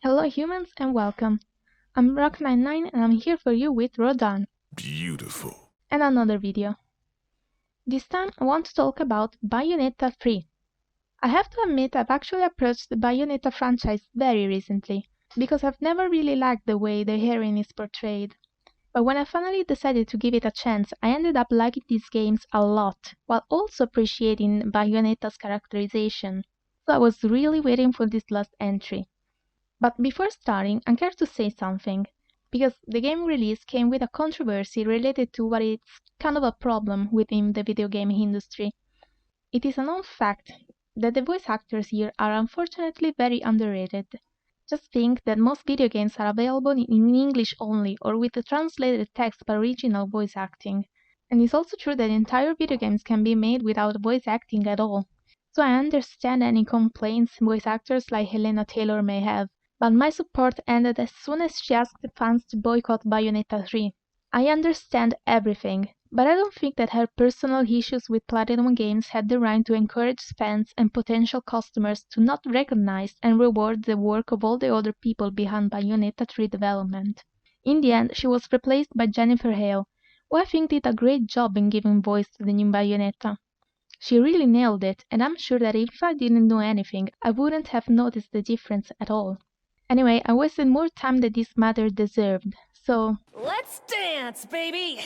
Hello humans and welcome. I'm Rock99 and I'm here for you with Rodin Beautiful. and another video. This time I want to talk about Bayonetta 3. I have to admit I've actually approached the Bayonetta franchise very recently, because I've never really liked the way the heroine is portrayed. But when I finally decided to give it a chance, I ended up liking these games a lot, while also appreciating Bayonetta's characterization. So I was really waiting for this last entry. But before starting, I care to say something, because the game release came with a controversy related to what is kind of a problem within the video game industry. It is a known fact that the voice actors here are unfortunately very underrated. Just think that most video games are available in English only or with the translated text by original voice acting. And it's also true that entire video games can be made without voice acting at all. So I understand any complaints voice actors like Helena Taylor may have, but my support ended as soon as she asked the fans to boycott Bayonetta 3. I understand everything, but I don't think that her personal issues with Platinum Games had the right to encourage fans and potential customers to not recognize and reward the work of all the other people behind Bayonetta 3 development. In the end, she was replaced by Jennifer Hale, who I think did a great job in giving voice to the new Bayonetta. She really nailed it, and I'm sure that if I didn't know anything, I wouldn't have noticed the difference at all. Anyway, I wasted more time than this matter deserved, so Let's dance, baby!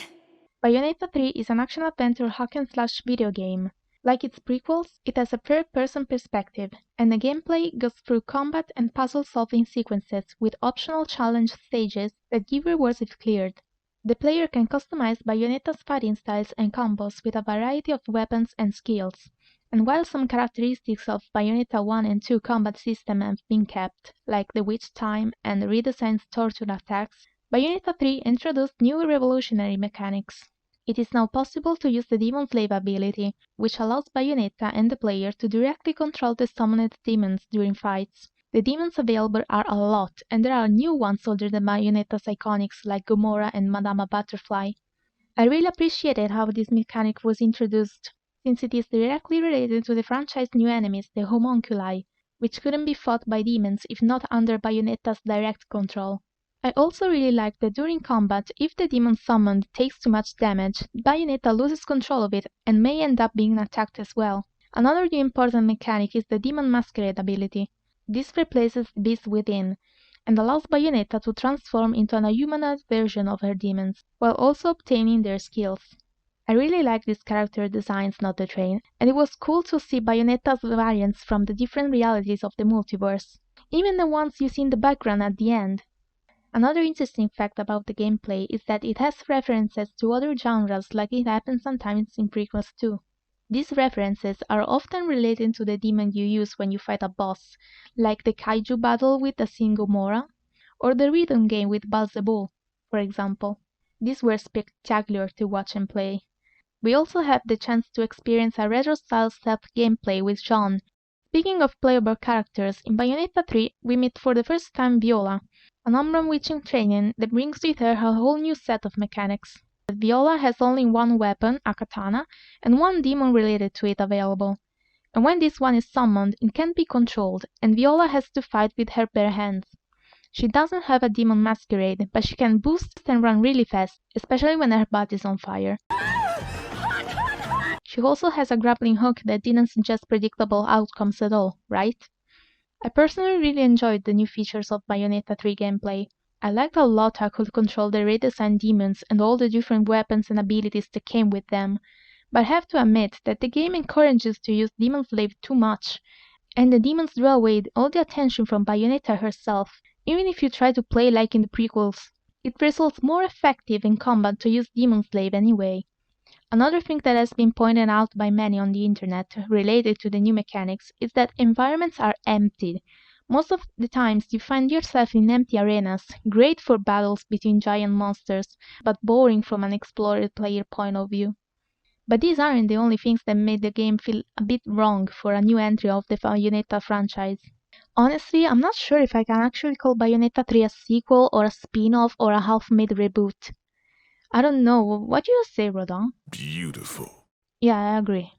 Bayonetta 3 is an action-adventure hack-and-slash video game. Like its prequels, it has a third-person perspective, and the gameplay goes through combat and puzzle-solving sequences with optional challenge stages that give rewards if cleared. The player can customize Bayonetta's fighting styles and combos with a variety of weapons and skills. And while some characteristics of Bayonetta 1 and 2 combat system have been kept, like the witch time and redesigned torture attacks, Bayonetta 3 introduced new revolutionary mechanics. It is now possible to use the Demon Slave ability, which allows Bayonetta and the player to directly control the summoned demons during fights. The demons available are a lot, and there are new ones older than Bayonetta's iconics like Gomorrah and Madama Butterfly. I really appreciated how this mechanic was introduced, since it is directly related to the franchise's new enemies, the Homunculi, which couldn't be fought by demons if not under Bayonetta's direct control. I also really like that during combat, if the demon summoned takes too much damage, Bayonetta loses control of it and may end up being attacked as well. Another new important mechanic is the Demon Masquerade ability. This replaces Beast Within, and allows Bayonetta to transform into an humanoid version of her demons, while also obtaining their skills. I really like these character designs not the train, and it was cool to see Bayonetta's variants from the different realities of the multiverse, even the ones you see in the background at the end. Another interesting fact about the gameplay is that it has references to other genres like it happens sometimes in prequels too. These references are often related to the demon you use when you fight a boss, like the kaiju battle with the Sin Gomorrah, or the rhythm game with Balzebul, for example. These were spectacular to watch and play. We also had the chance to experience a retro-style stealth gameplay with Jean. Speaking of playable characters, in Bayonetta 3 we meet for the first time Viola, an Umbran witch in training that brings with her a whole new set of mechanics. Viola has only one weapon, a katana, and one demon related to it available. And when this one is summoned, it can't be controlled, and Viola has to fight with her bare hands. She doesn't have a demon masquerade, but she can boost and run really fast, especially when her body is on fire. She also has a grappling hook that didn't suggest predictable outcomes at all, right? I personally really enjoyed the new features of Bayonetta 3 gameplay. I liked a lot how I could control the redesigned demons and all the different weapons and abilities that came with them, but I have to admit that the game encourages to use Demon Slave too much, and the demons draw away all the attention from Bayonetta herself. Even if you try to play like in the prequels, it results more effective in combat to use Demon Slave anyway. Another thing that has been pointed out by many on the internet related to the new mechanics is that environments are empty. Most of the times you find yourself in empty arenas, great for battles between giant monsters, but boring from an explorer player point of view. But these aren't the only things that made the game feel a bit wrong for a new entry of the Bayonetta franchise. Honestly, I'm not sure if I can actually call Bayonetta 3 a sequel or a spin-off or a half-made reboot. I don't know, what do you say, Rodin? Beautiful. Yeah, I agree.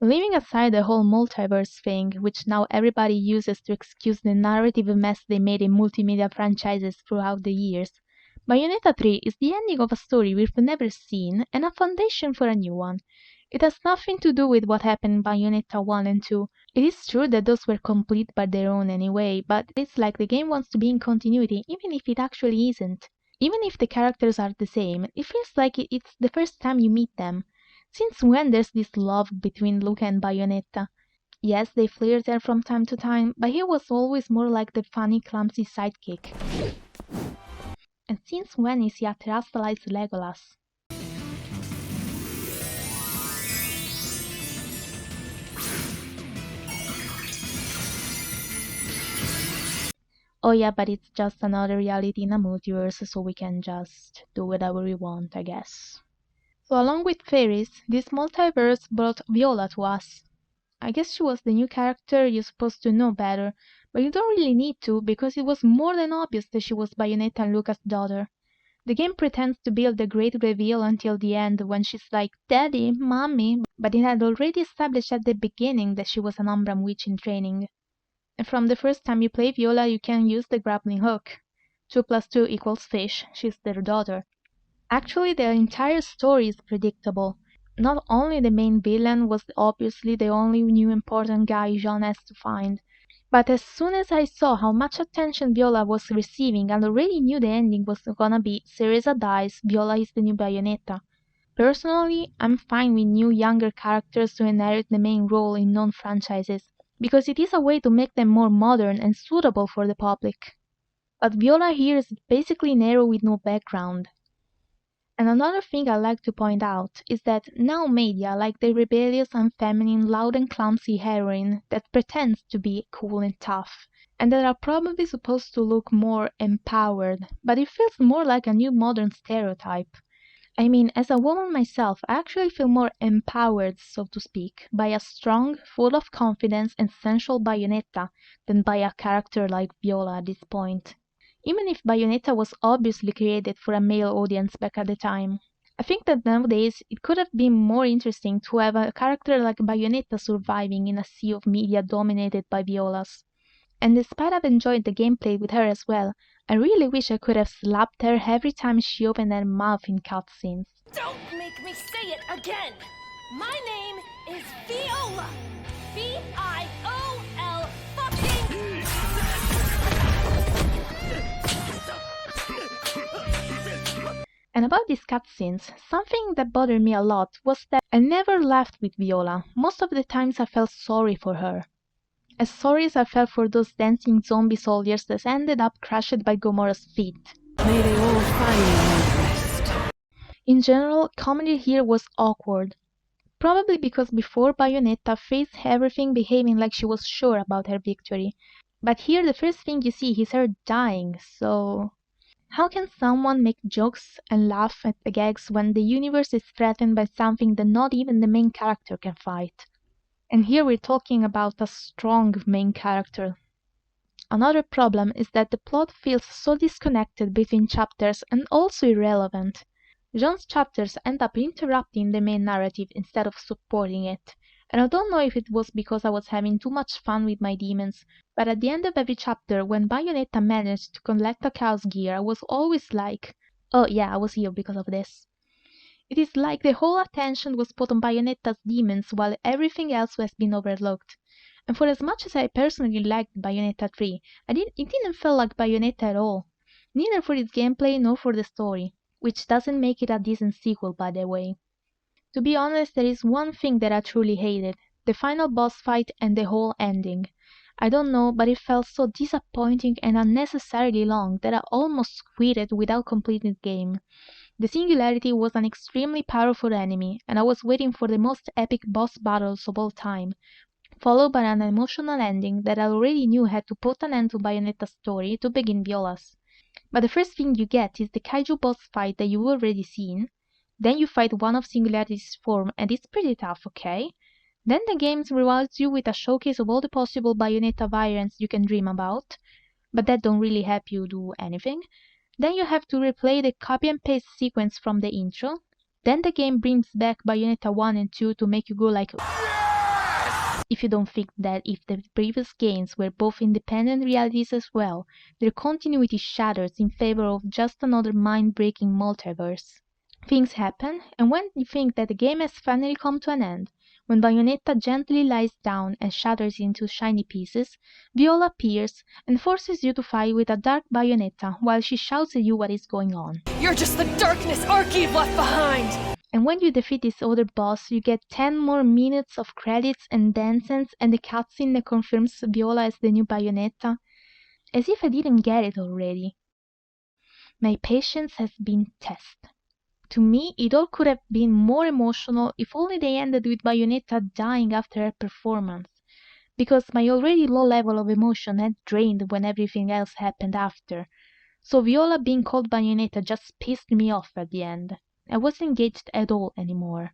Leaving aside the whole multiverse thing, which now everybody uses to excuse the narrative mess they made in multimedia franchises throughout the years, Bayonetta 3 is the ending of a story we've never seen and a foundation for a new one. It has nothing to do with what happened in Bayonetta 1 and 2. It is true that those were complete by their own anyway, but it's like the game wants to be in continuity even if it actually isn't. Even if the characters are the same, it feels like it's the first time you meet them. Since when there's this love between Luca and Bayonetta? Yes, they flirted from time to time, but he was always more like the funny, clumsy sidekick. And since when is he a terrestrialized Legolas? Oh yeah, but it's just another reality in a multiverse, so we can just do whatever we want, I guess. So along with fairies, this multiverse brought Viola to us. I guess she was the new character you're supposed to know better, but you don't really need to because it was more than obvious that she was Bayonetta and Luca's daughter. The game pretends to build the great reveal until the end when she's like, Daddy, Mommy, but it had already established at the beginning that she was an Umbran witch in training. And from the first time you play Viola, you can use the grappling hook. 2 plus 2 equals fish, she's their daughter. Actually, the entire story is predictable. Not only the main villain was obviously the only new important guy Jean has to find, but as soon as I saw how much attention Viola was receiving, I already knew the ending was gonna be Cereza dies, Viola is the new Bayonetta. Personally, I'm fine with new younger characters to inherit the main role in non-franchises, because it is a way to make them more modern and suitable for the public. But Viola here is basically Nero with no background. And another thing I like to point out is that now media like the rebellious, unfeminine, loud and clumsy heroine that pretends to be cool and tough, and that are probably supposed to look more empowered, but it feels more like a new modern stereotype. I mean, as a woman myself, I actually feel more empowered, so to speak, by a strong, full of confidence and sensual Bayonetta than by a character like Viola at this point. Even if Bayonetta was obviously created for a male audience back at the time. I think that nowadays it could have been more interesting to have a character like Bayonetta surviving in a sea of media dominated by Violas. And despite I've enjoyed the gameplay with her as well, I really wish I could have slapped her every time she opened her mouth in cutscenes. Don't make me say it again! My name is Viola! V-I-O-L fucking... And about these cutscenes, something that bothered me a lot was that I never laughed with Viola. Most of the times I felt sorry for her. As sorry as I felt for those dancing zombie soldiers that ended up crushed by Gomora's feet. May they all find rest. In general, comedy here was awkward. Probably because before Bayonetta faced everything behaving like she was sure about her victory. But here the first thing you see is her dying, so... How can someone make jokes and laugh at the gags when the universe is threatened by something that not even the main character can fight? And here we're talking about a strong main character. Another problem is that the plot feels so disconnected between chapters and also irrelevant. John's chapters end up interrupting the main narrative instead of supporting it. And I don't know if it was because I was having too much fun with my demons, but at the end of every chapter, when Bayonetta managed to collect a Chaos Gear, I was always like, oh yeah, I was here because of this. It is like the whole attention was put on Bayonetta's demons while everything else has been overlooked. And for as much as I personally liked Bayonetta 3, it didn't feel like Bayonetta at all. Neither for its gameplay nor for the story, which doesn't make it a decent sequel by the way. To be honest, there is one thing that I truly hated, the final boss fight and the whole ending. I don't know, but it felt so disappointing and unnecessarily long that I almost quitted without completing the game. The Singularity was an extremely powerful enemy, and I was waiting for the most epic boss battles of all time, followed by an emotional ending that I already knew had to put an end to Bayonetta's story to begin Viola's. But the first thing you get is the kaiju boss fight that you've already seen, then you fight one of Singularity's form and it's pretty tough, okay? Then the game rewards you with a showcase of all the possible Bayonetta variants you can dream about, but that don't really help you do anything. Then you have to replay the copy and paste sequence from the intro. Then the game brings back Bayonetta 1 and 2 to make you go like if you don't think that if the previous games were both independent realities as well, their continuity shatters in favor of just another mind-breaking multiverse. Things happen, and when you think that the game has finally come to an end, when Bayonetta gently lies down and shatters into shiny pieces, Viola appears and forces you to fight with a dark Bayonetta while she shouts at you what is going on. You're just the darkness Archie left behind! And when you defeat this other boss, you get 10 more minutes of credits and dances and the cutscene that confirms Viola as the new Bayonetta. As if I didn't get it already. My patience has been tested. To me, it all could have been more emotional if only they ended with Bayonetta dying after her performance, because my already low level of emotion had drained when everything else happened after. So Viola being called Bayonetta just pissed me off at the end. I wasn't engaged at all anymore.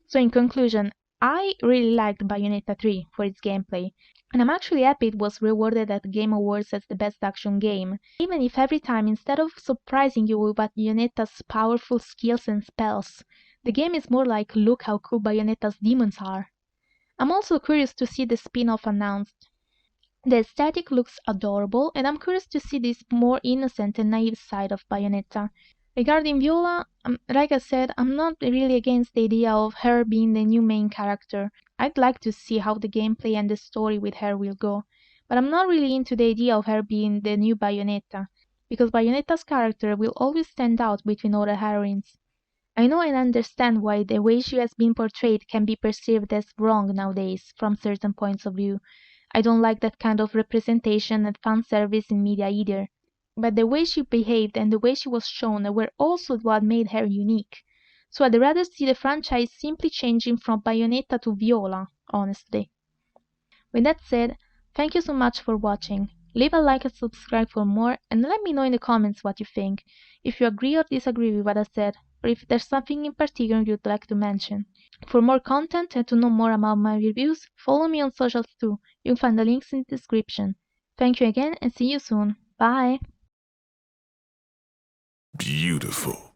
So in conclusion, I really liked Bayonetta 3 for its gameplay, and I'm actually happy it was rewarded at the Game Awards as the best action game, even if every time, instead of surprising you with Bayonetta's powerful skills and spells, the game is more like look how cool Bayonetta's demons are. I'm also curious to see the spin-off announced. The aesthetic looks adorable, and I'm curious to see this more innocent and naive side of Bayonetta. Regarding Viola, like I said, I'm not really against the idea of her being the new main character. I'd like to see how the gameplay and the story with her will go, but I'm not really into the idea of her being the new Bayonetta, because Bayonetta's character will always stand out between other heroines. I know and understand why the way she has been portrayed can be perceived as wrong nowadays from certain points of view. I don't like that kind of representation and fan service in media either. But the way she behaved and the way she was shown were also what made her unique. So I'd rather see the franchise simply changing from Bayonetta to Viola, honestly. With that said, thank you so much for watching. Leave a like and subscribe for more, and let me know in the comments what you think, if you agree or disagree with what I said, or if there's something in particular you'd like to mention. For more content and to know more about my reviews, follow me on socials too. You'll find the links in the description. Thank you again and see you soon. Bye! Beautiful.